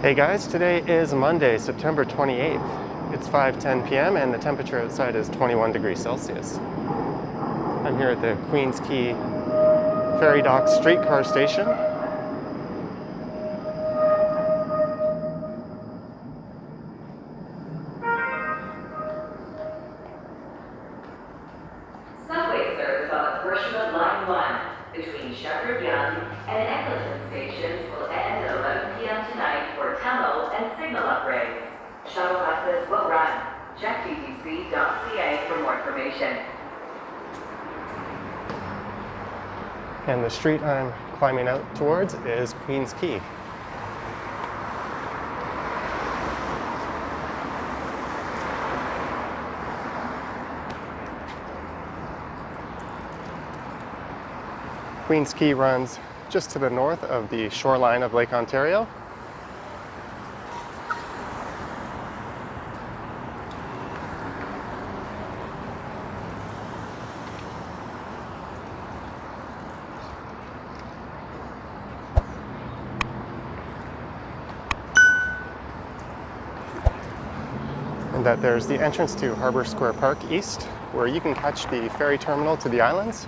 Hey guys, today is Monday, September 28th. It's 5:10 p.m. and the temperature outside is 21 degrees Celsius. I'm here at the Queens Quay Ferry Dock Streetcar Station. Subway service on a portion of Line 1 between Shepherd Young and Eccleston stations will end at 11 p.m. tonight for tunnel and signal upgrades. Shuttle buses will run. Check ttc.ca for more information. And the street I'm climbing out towards is Queens Quay. Queens Quay runs just to the north of the shoreline of Lake Ontario. And that there's the entrance to Harbour Square Park East, where you can catch the ferry terminal to the islands.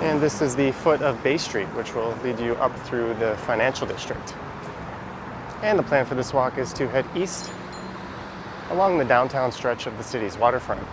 And this is the foot of Bay Street, which will lead you up through the financial district. And the plan for this walk is to head east along the downtown stretch of the city's waterfront.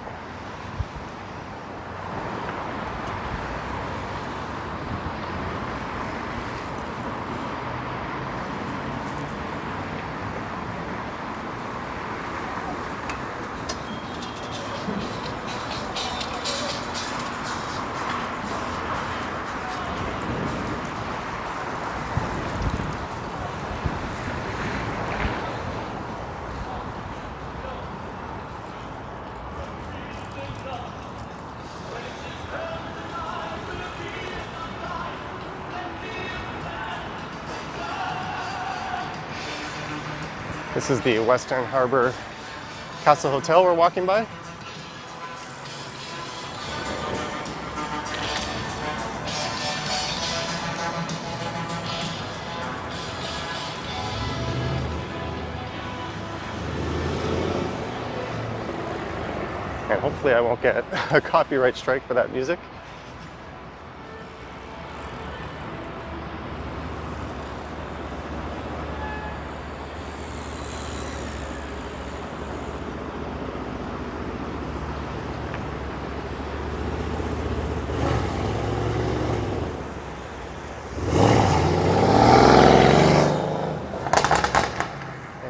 This is the Western Harbour Castle Hotel we're walking by. And hopefully I won't get a copyright strike for that music.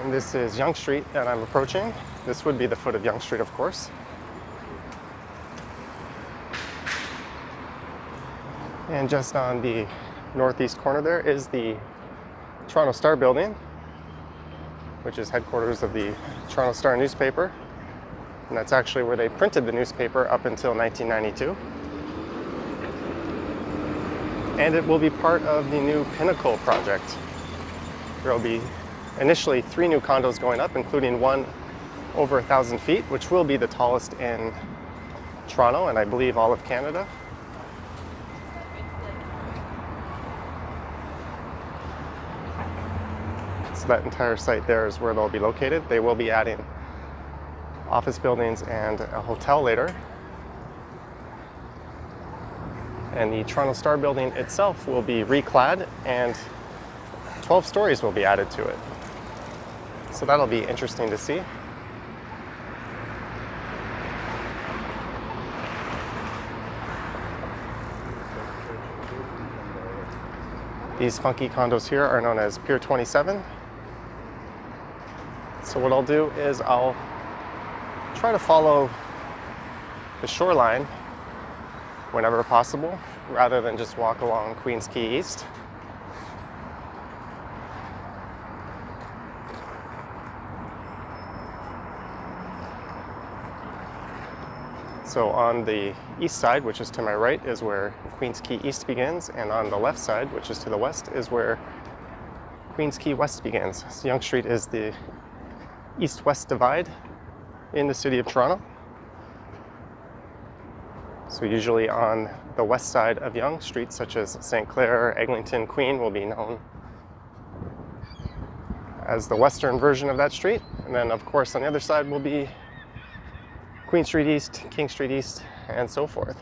This is Yonge Street that I'm approaching. This would be the foot of Yonge Street, of course. And just on the northeast corner there is the Toronto Star building, which is headquarters of the Toronto Star newspaper. And that's actually where they printed the newspaper up until 1992. And it will be part of the new Pinnacle project. There will be initially 3 new condos going up, including one over 1,000 feet, which will be the tallest in Toronto and I believe all of Canada. So that entire site there is where they'll be located. They will be adding office buildings and a hotel later. And the Toronto Star building itself will be reclad and 12 stories will be added to it. So that'll be interesting to see. These funky condos here are known as Pier 27. So what I'll do is I'll try to follow the shoreline whenever possible, rather than just walk along Queens Quay East. So on the east side, which is to my right, is where Queens Quay East begins, and on the left side, which is to the west, is where Queens Quay West begins. So Yonge Street is the east-west divide in the city of Toronto. So usually on the west side of Yonge, streets such as St. Clair, Eglinton, Queen will be known as the western version of that street. And then of course on the other side will be Queen Street East, King Street East, and so forth.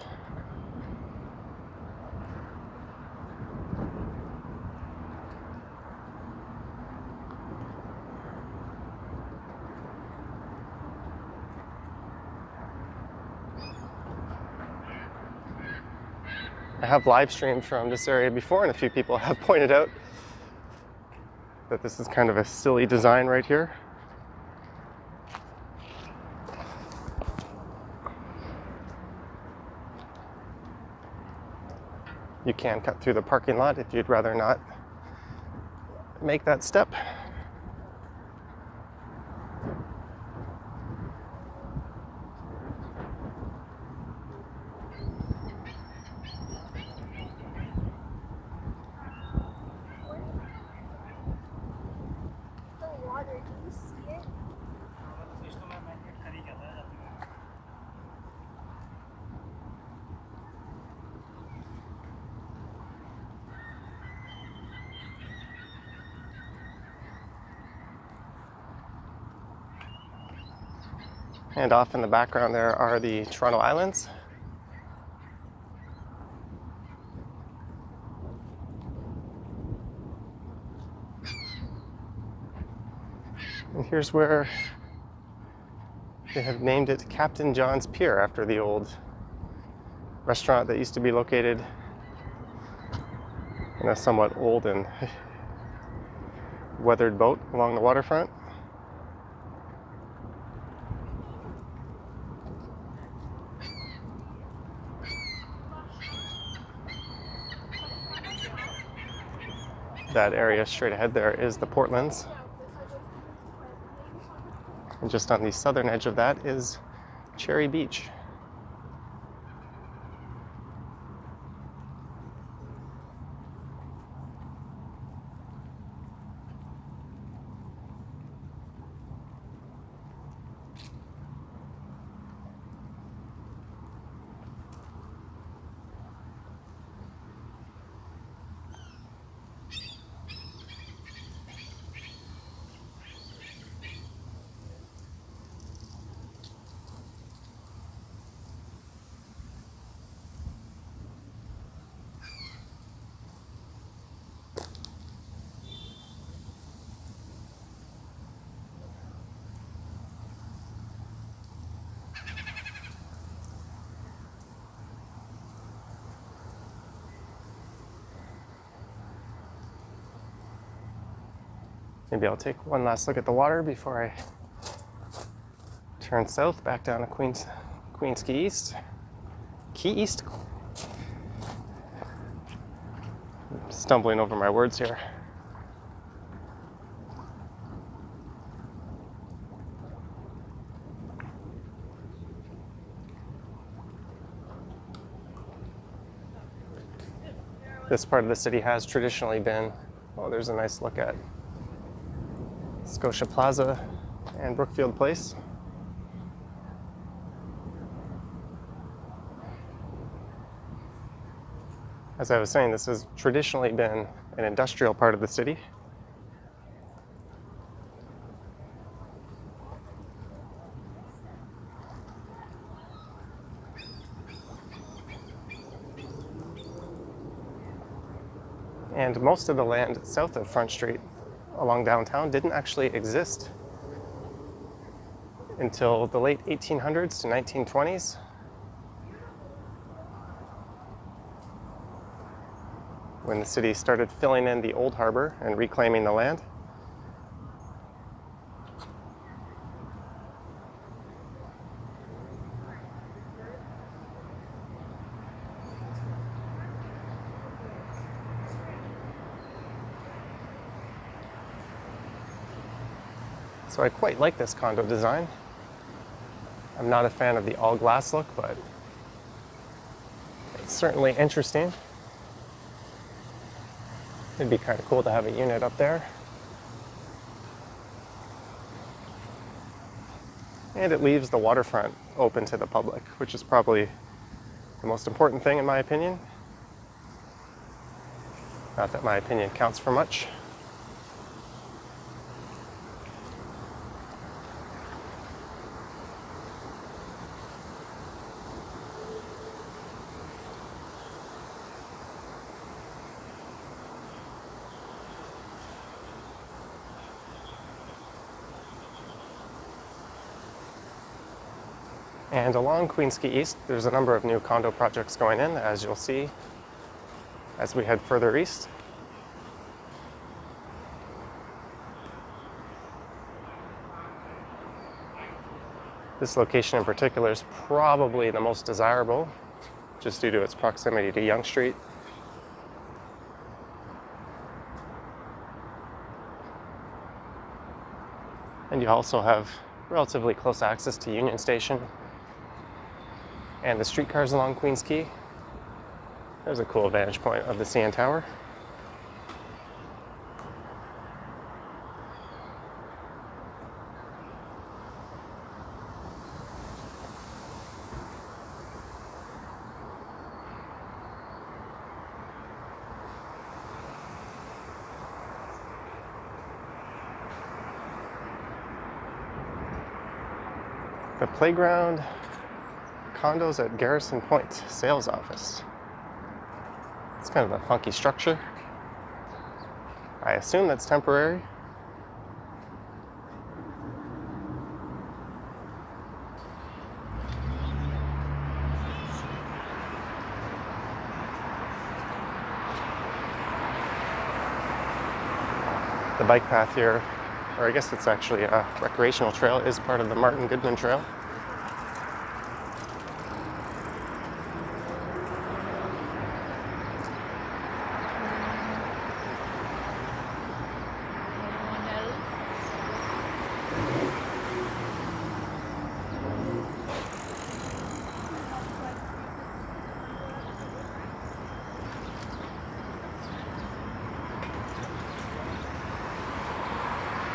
I have live streamed from this area before, and a few people have pointed out that this is kind of a silly design right here. You can cut through the parking lot if you'd rather not make that step. And off in the background there are the Toronto Islands. And here's where they have named it Captain John's Pier, after the old restaurant that used to be located in a somewhat old and weathered boat along the waterfront. That area straight ahead there is the Portlands. And just on the southern edge of that is Cherry Beach. Maybe I'll take one last look at the water before I turn south back down to Queens Quay East. Quay East? I'm stumbling over my words here. This part of the city has traditionally been, oh, there's a nice look at Scotia Plaza and Brookfield Place. As I was saying, this has traditionally been an industrial part of the city. And most of the land south of Front Street along downtown didn't actually exist until the late 1800s to 1920s. When the city started filling in the old harbor and reclaiming the land. So I quite like this condo design. I'm not a fan of the all glass look, but it's certainly interesting. It'd be kind of cool to have a unit up there. And it leaves the waterfront open to the public, which is probably the most important thing in my opinion. Not that my opinion counts for much. And along Queens Quay East, there's a number of new condo projects going in, as you'll see as we head further east. This location in particular is probably the most desirable, just due to its proximity to Yonge Street. And you also have relatively close access to Union Station and the streetcars along Queens Quay. There's a cool vantage point of the CN Tower. The playground condos at Garrison Point sales office. It's kind of a funky structure. I assume that's temporary. The bike path here, or I guess it's actually a recreational trail, is part of the Martin Goodman Trail.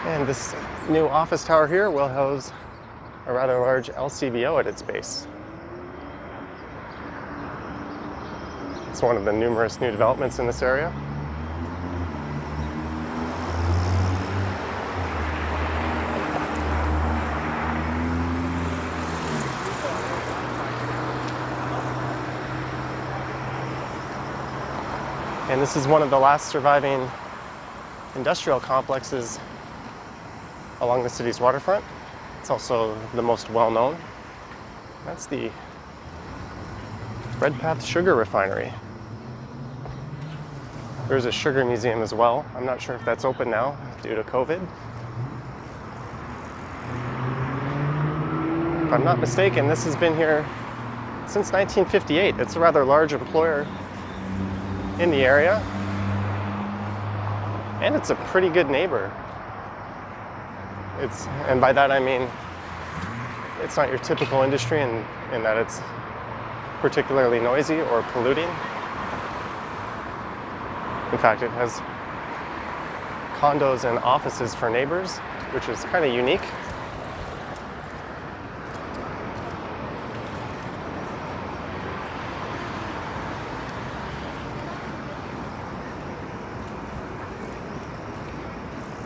And this new office tower here will house a rather large LCBO at its base. It's one of the numerous new developments in this area. And this is one of the last surviving industrial complexes along the city's waterfront. It's also the most well-known. That's the Redpath Sugar Refinery. There's a sugar museum as well. I'm not sure if that's open now due to COVID. If I'm not mistaken, this has been here since 1958. It's a rather large employer in the area, and it's a pretty good neighbor. And by that I mean, it's not your typical industry in that it's particularly noisy or polluting. In fact, it has condos and offices for neighbors, which is kind of unique.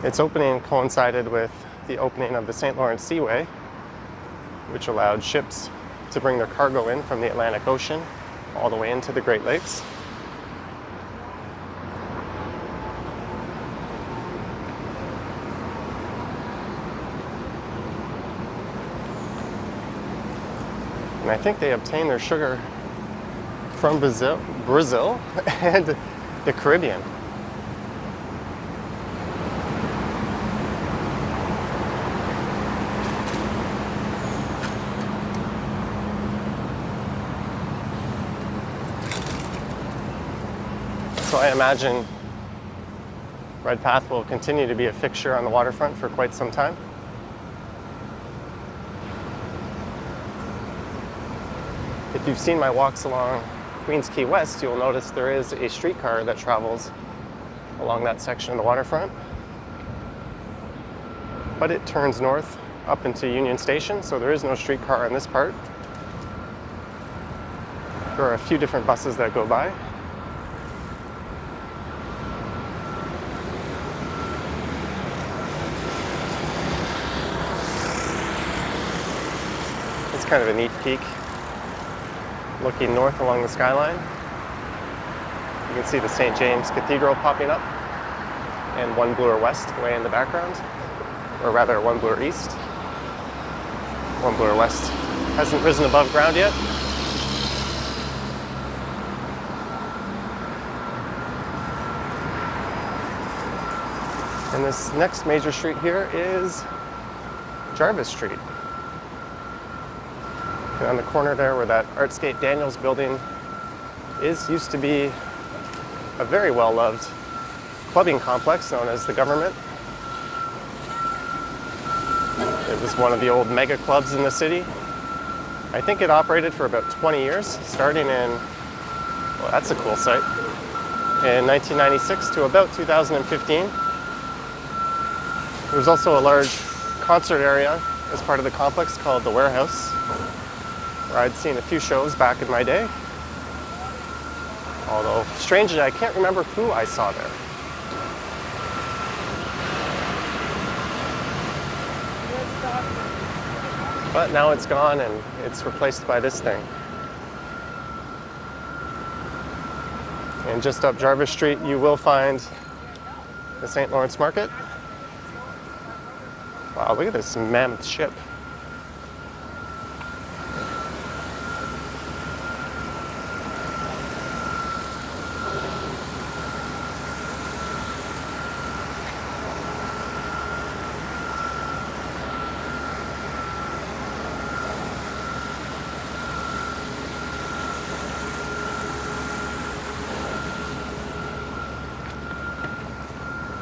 Its opening coincided with the opening of the St. Lawrence Seaway, which allowed ships to bring their cargo in from the Atlantic Ocean all the way into the Great Lakes. And I think they obtain their sugar from Brazil and the Caribbean. So I imagine Redpath will continue to be a fixture on the waterfront for quite some time. If you've seen my walks along Queens Quay West, you'll notice there is a streetcar that travels along that section of the waterfront. But it turns north up into Union Station, so there is no streetcar on this part. There are a few different buses that go by. It's kind of a neat peak, looking north along the skyline. You can see the St. James Cathedral popping up, and One Bloor West way in the background, or rather One Bloor East. One Bloor West hasn't risen above ground yet. And this next major street here is Jarvis Street. And on the corner there where that Artscape Daniels building used to be a very well-loved clubbing complex known as the Government. It was one of the old mega clubs in the city. I think it operated for about 20 years, starting in, well, that's a cool site, in 1996 to about 2015. There was also a large concert area as part of the complex called the Warehouse, where I'd seen a few shows back in my day. Although, strangely, I can't remember who I saw there. But now it's gone and it's replaced by this thing. And just up Jarvis Street, you will find the St. Lawrence Market. Wow, look at this mammoth ship.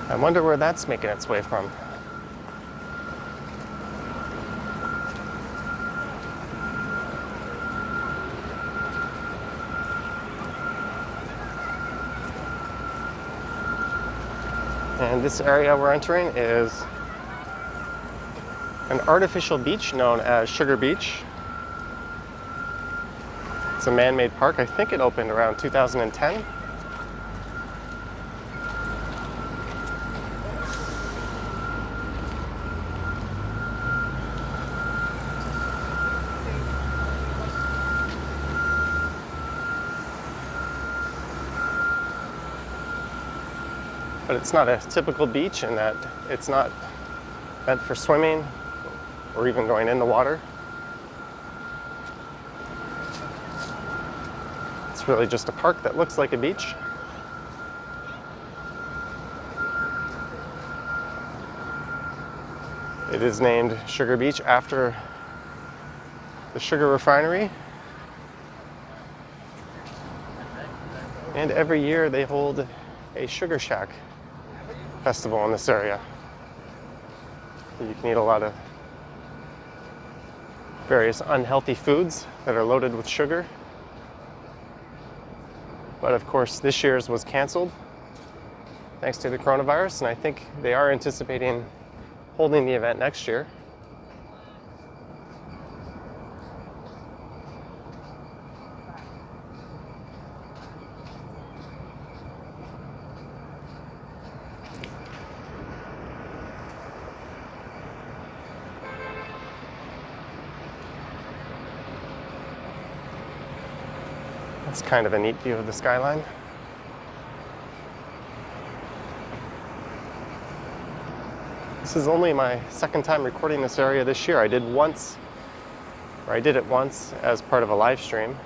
I wonder where that's making its way from. And this area we're entering is an artificial beach known as Sugar Beach. It's a man-made park. I think it opened around 2010. But it's not a typical beach in that it's not meant for swimming or even going in the water. It's really just a park that looks like a beach. It is named Sugar Beach after the sugar refinery. And every year they hold a Sugar Shack festival in this area. You can eat a lot of various unhealthy foods that are loaded with sugar. But of course, this year's was canceled thanks to the coronavirus, and I think they are anticipating holding the event next year. It's kind of a neat view of the skyline. This is only my second time recording this area this year. I did it once as part of a live stream.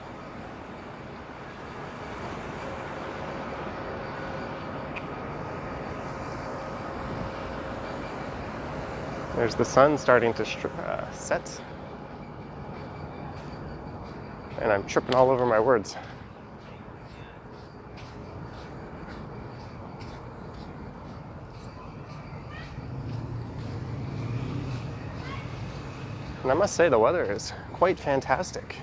There's the sun starting to set. And I'm tripping all over my words. And I must say the weather is quite fantastic.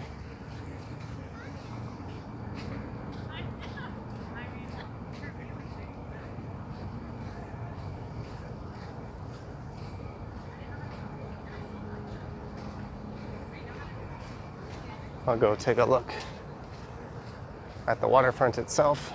I'll go take a look at the waterfront itself.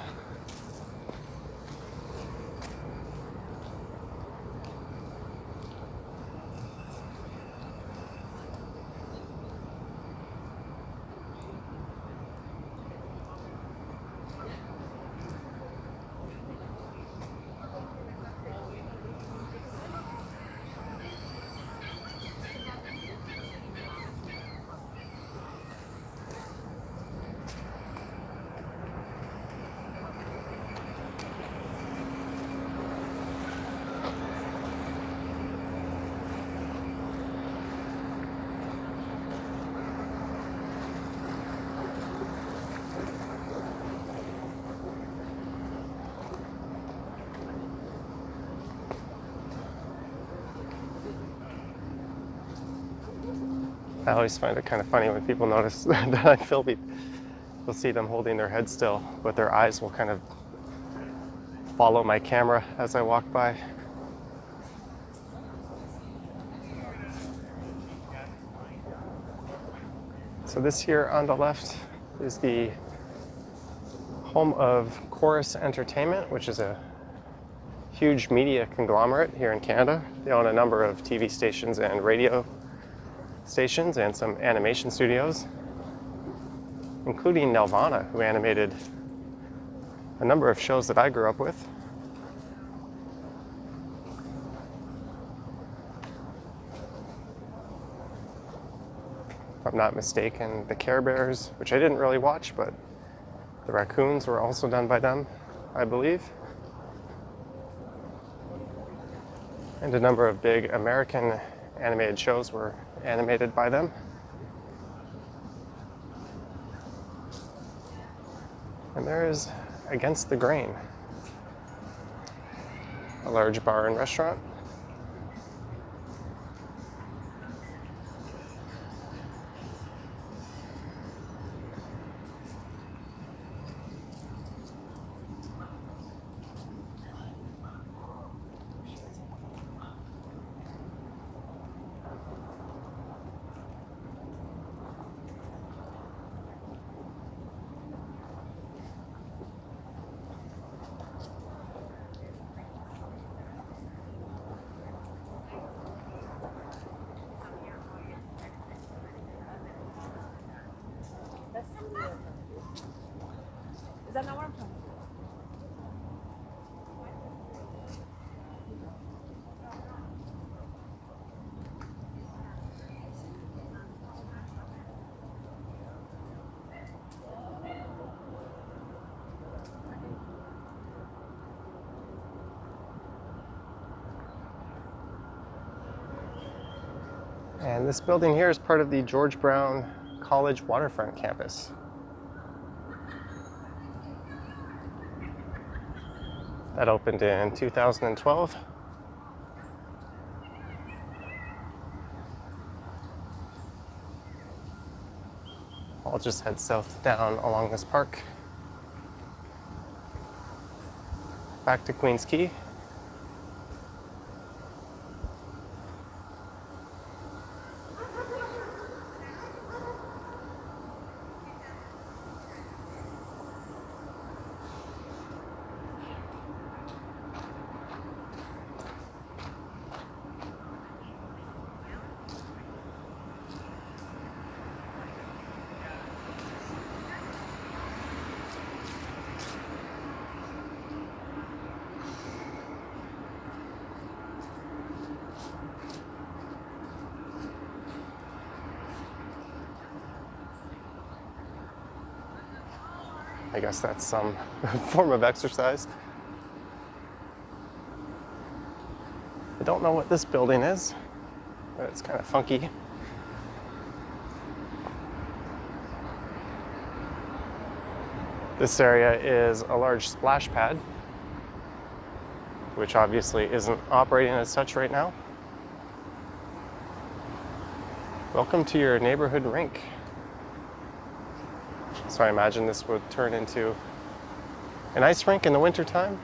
I always find it kind of funny when people notice that I film it. You'll see them holding their head still, but their eyes will kind of follow my camera as I walk by. So this here on the left is the home of Chorus Entertainment, which is a huge media conglomerate here in Canada. They own a number of TV stations and radio stations and some animation studios, including Nelvana, who animated a number of shows that I grew up with. If I'm not mistaken, the Care Bears, which I didn't really watch, but the Raccoons were also done by them, I believe. And a number of big American animated shows were animated by them. And there is Against the Grain, a large bar and restaurant. Is that not where I'm from? And this building here is part of the George Brown College Waterfront campus. That opened in 2012. I'll just head south down along this park, back to Queens Quay. I guess that's some form of exercise. I don't know what this building is, but it's kind of funky. This area is a large splash pad, which obviously isn't operating as such right now. Welcome to your neighborhood rink. So I imagine this would turn into an ice rink in the wintertime,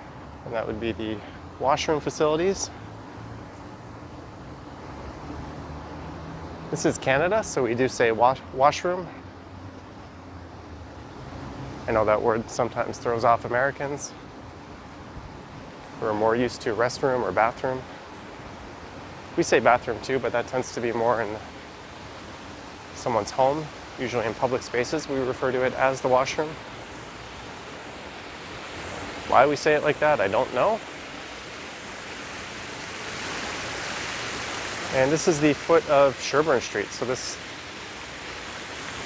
and that would be the washroom facilities. This is Canada, so we do say washroom. I know that word sometimes throws off Americans who are more used to restroom or bathroom. We say bathroom too, but that tends to be more in someone's home. Usually in public spaces, we refer to it as the washroom. Why we say it like that, I don't know. And this is the foot of Sherbourne Street. So this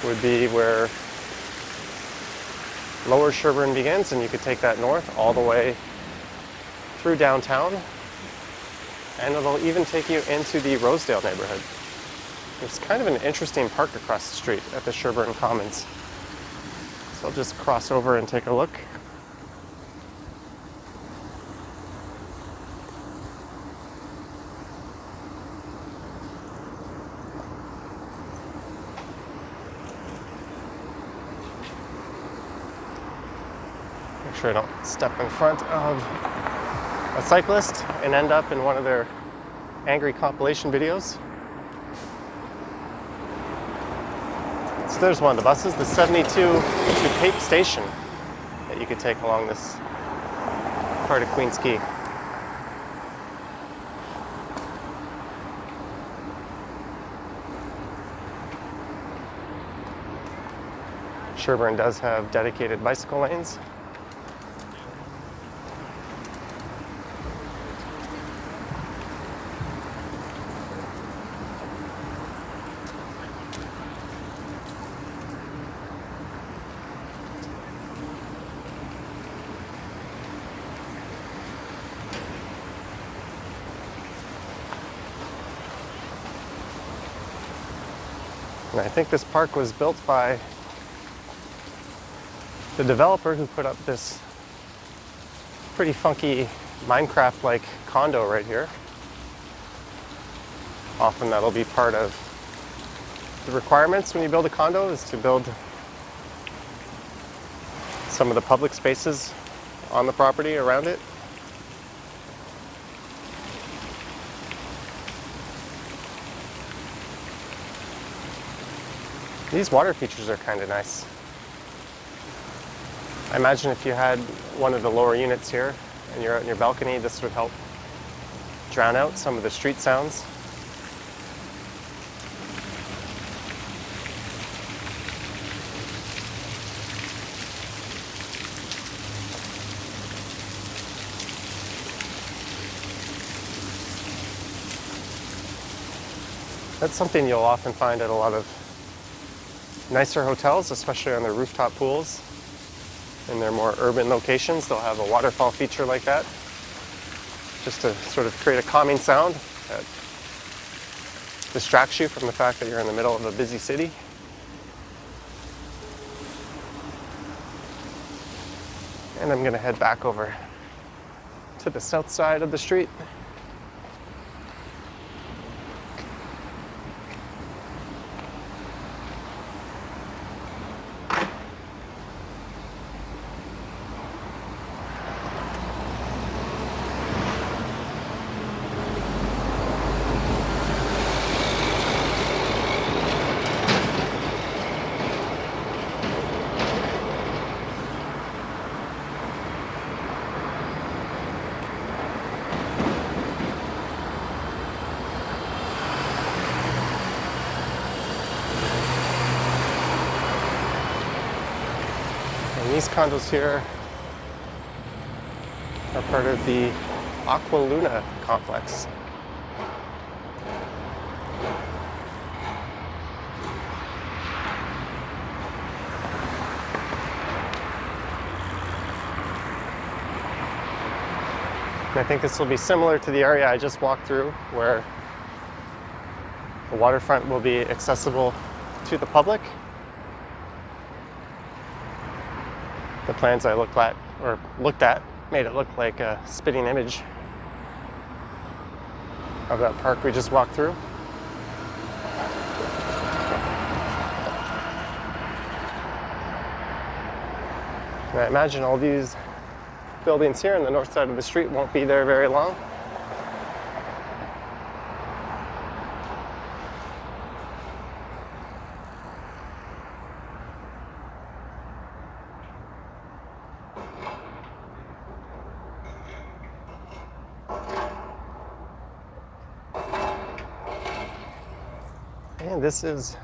would be where Lower Sherbourne begins, and you could take that north all the way through downtown. And it'll even take you into the Rosedale neighborhood. There's kind of an interesting park across the street at the Sherbourne Commons. So I'll just cross over and take a look. Make sure I don't step in front of a cyclist and end up in one of their angry compilation videos. So there's one of the buses, the 72 to Cape Station, that you could take along this part of Queens Quay. Sherbourne does have dedicated bicycle lanes. And I think this park was built by the developer who put up this pretty funky Minecraft-like condo right here. Often that'll be part of the requirements when you build a condo, is to build some of the public spaces on the property around it. These water features are kind of nice. I imagine if you had one of the lower units here and you're out in your balcony, this would help drown out some of the street sounds. That's something you'll often find at a lot of nicer hotels, especially on their rooftop pools. In their more urban locations, they'll have a waterfall feature like that, just to sort of create a calming sound that distracts you from the fact that you're in the middle of a busy city. And I'm going to head back over to the south side of the street. These condos here are part of the Aqua Luna complex. And I think this will be similar to the area I just walked through, where the waterfront will be accessible to the public. The plans I looked at made it look like a spitting image of that park we just walked through. And I imagine all these buildings here on the north side of the street won't be there very long. And this is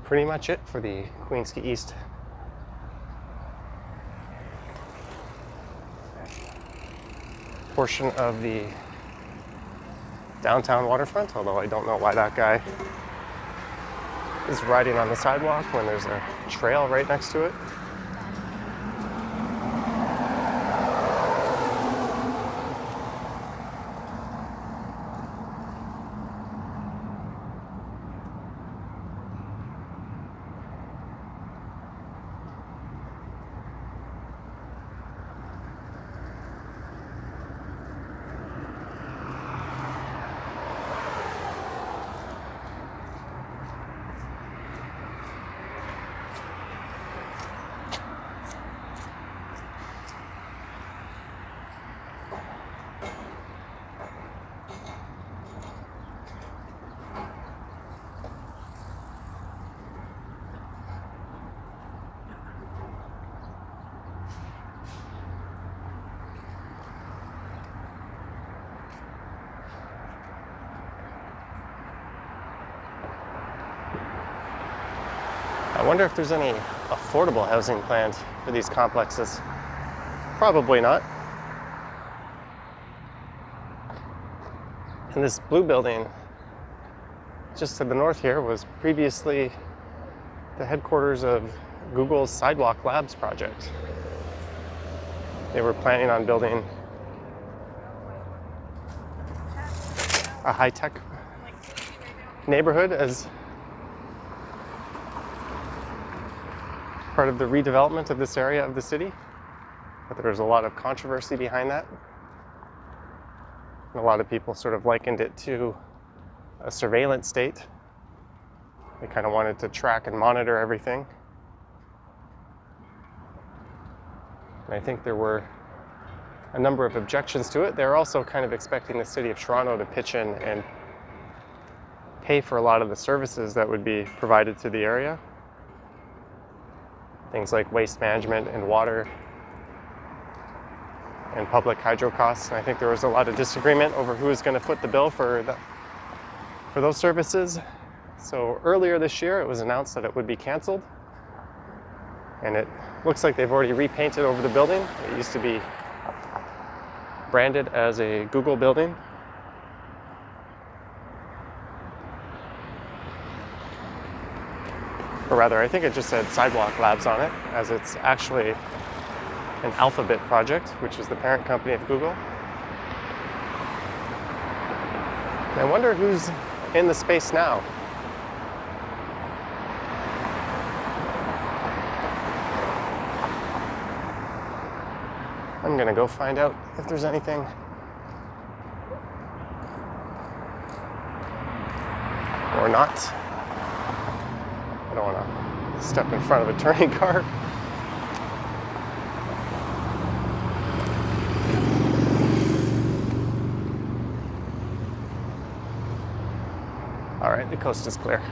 pretty much it for the Queens Quay East portion of the downtown waterfront, although I don't know why that guy is riding on the sidewalk when there's a trail right next to it. I wonder if there's any affordable housing planned for these complexes. Probably not. And this blue building just to the north here was previously the headquarters of Google's Sidewalk Labs project. They were planning on building a high-tech neighborhood as part of the redevelopment of this area of the city, but there's a lot of controversy behind that. And a lot of people sort of likened it to a surveillance state. They kind of wanted to track and monitor everything. And I think there were a number of objections to it. They're also kind of expecting the city of Toronto to pitch in and pay for a lot of the services that would be provided to the area. Things like waste management and water and public hydro costs. And I think there was a lot of disagreement over who was going to foot the bill for those services. So earlier this year, it was announced that it would be canceled. And it looks like they've already repainted over the building. It used to be branded as a Google building. Or rather, I think it just said Sidewalk Labs on it, as it's actually an Alphabet project, which is the parent company of Google. And I wonder who's in the space now. I'm gonna go find out if there's anything. Or not. I don't want to step in front of a turning car. All right, the coast is clear.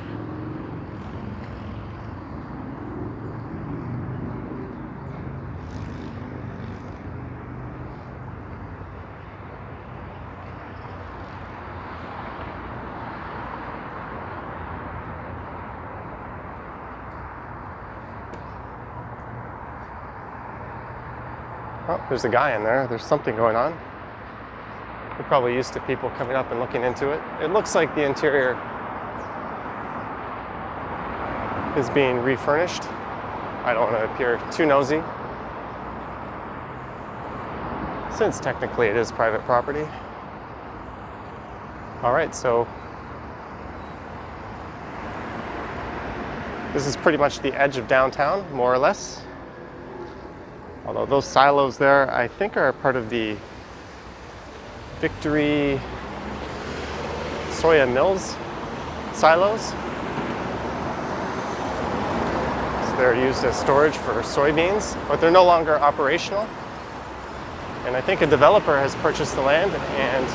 Oh, there's a guy in there. There's something going on. We're probably used to people coming up and looking into it. It looks like the interior is being refurnished. I don't want to appear too nosy, since technically it is private property. All right, so this is pretty much the edge of downtown, more or less. Although those silos there, I think, are part of the Victory Soya Mills silos. So they're used as storage for soybeans, but they're no longer operational. And I think a developer has purchased the land and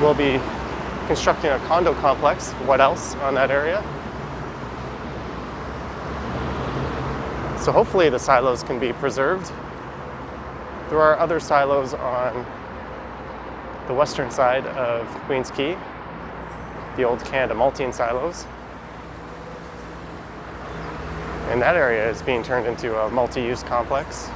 will be constructing a condo complex. What else on that area? So hopefully the silos can be preserved. There are other silos on the western side of Queens Quay the old Canada malting silos. And that area is being turned into a multi-use complex.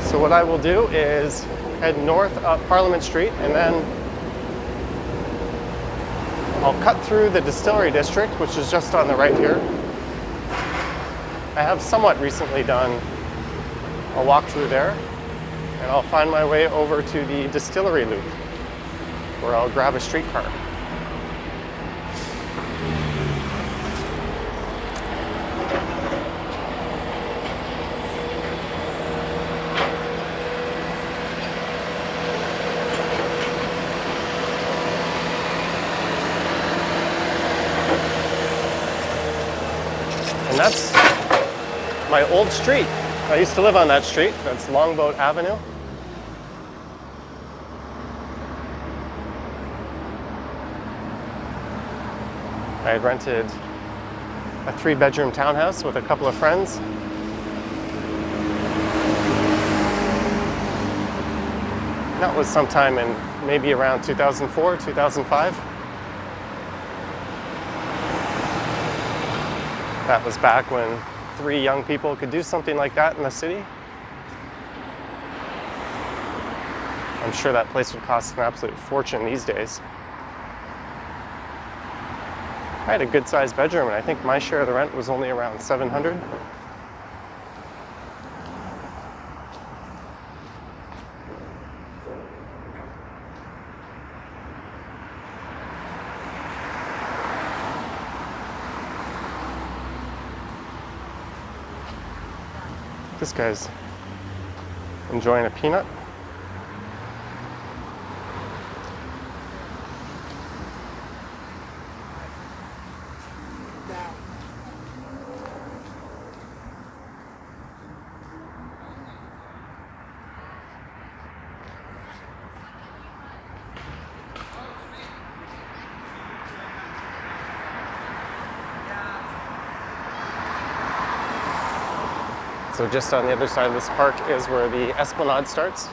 So what I will do is head north up Parliament Street, and then I'll cut through the Distillery District, which is just on the right here. I have somewhat recently done a walk through there, and I'll find my way over to the Distillery Loop, where I'll grab a streetcar. And that's my old street. I used to live on that street. That's Longboat Avenue. I had rented a 3-bedroom townhouse with a couple of friends. That was sometime in maybe around 2004, 2005. That was back when 3 young people could do something like that in the city. I'm sure that place would cost an absolute fortune these days. I had a good sized bedroom, and I think my share of the rent was only around $700. This guy's enjoying a peanut. So just on the other side of this park is where the Esplanade starts.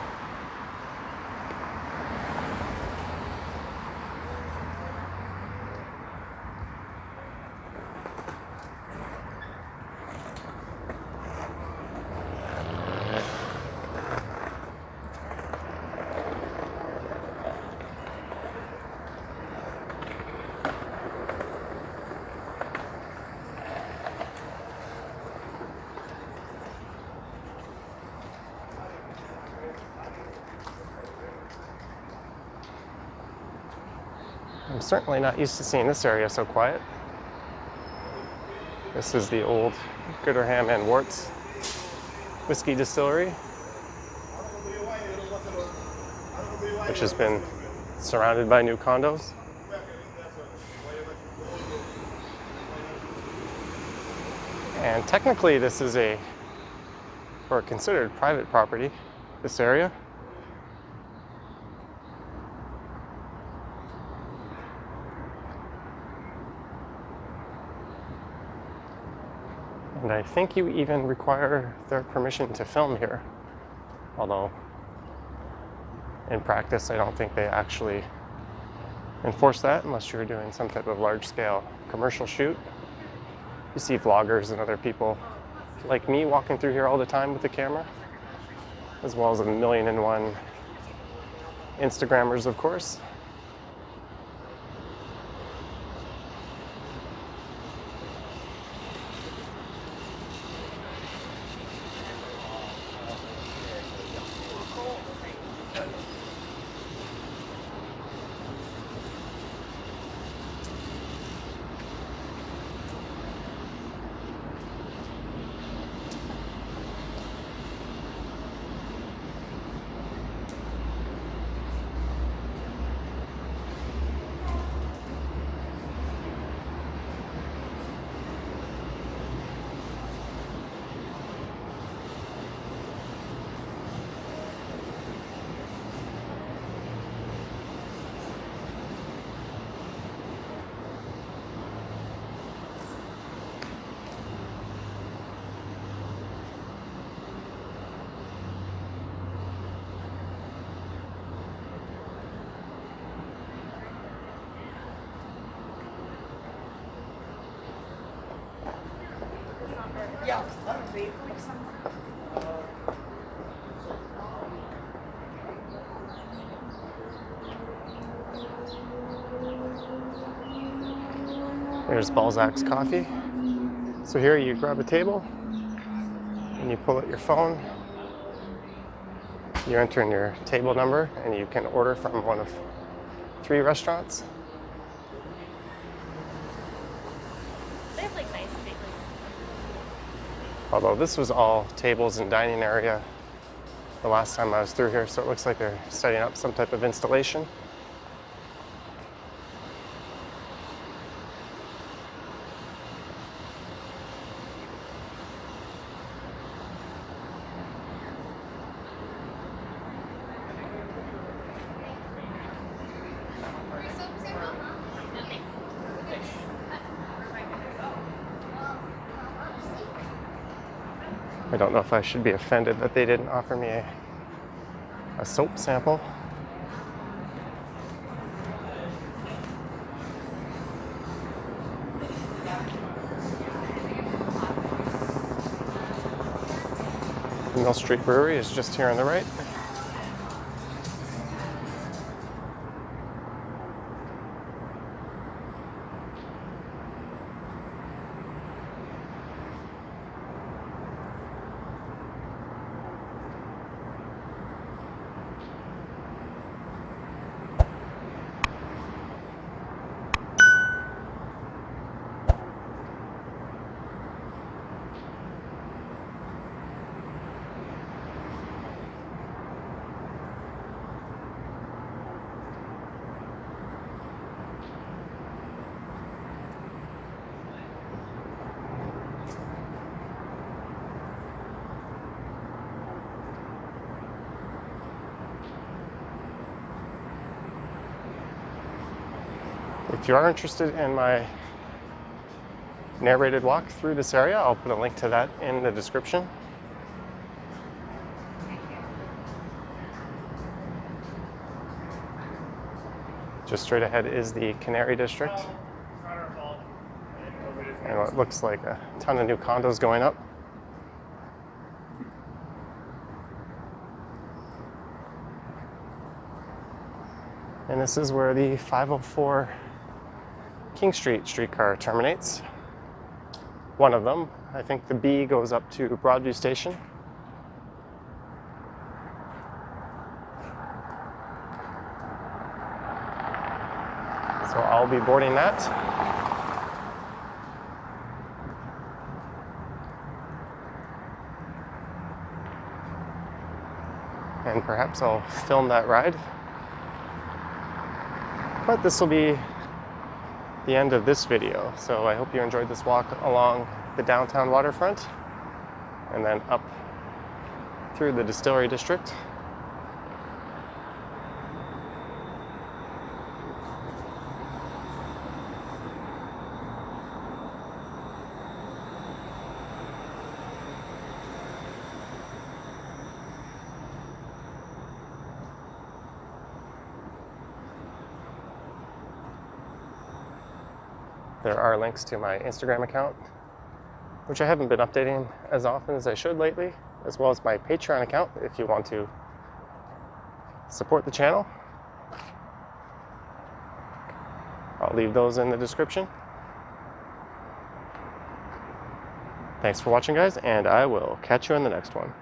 I'm certainly not used to seeing this area so quiet. This is the old Gooderham and Worts whiskey distillery, which has been surrounded by new condos. And technically this is considered private property, this area. And I think you even require their permission to film here. Although, in practice, I don't think they actually enforce that unless you're doing some type of large-scale commercial shoot. You see vloggers and other people like me walking through here all the time with a camera, as well as 1,000,001 Instagrammers, of course. Yeah. There's Balzac's Coffee. So here you grab a table and you pull out your phone. You enter in your table number and you can order from one of 3 restaurants. They have like nice big Although this was all tables and dining area the last time I was through here, so it looks like they're setting up some type of installation. I don't know if I should be offended that they didn't offer me a soap sample. The Mill Street Brewery is just here on the right. If you are interested in my narrated walk through this area, I'll put a link to that in the description. Just straight ahead is the Canary District. And it looks like a ton of new condos going up. And this is where the 504 King Street streetcar terminates. One of them. I think the B goes up to Broadview Station. So I'll be boarding that. And perhaps I'll film that ride. But this will be the end of this video. So I hope you enjoyed this walk along the downtown waterfront and then up through the Distillery District. There are links to my Instagram account, which I haven't been updating as often as I should lately, as well as my Patreon account if you want to support the channel. I'll leave those in the description. Thanks for watching, guys, and I will catch you in the next one.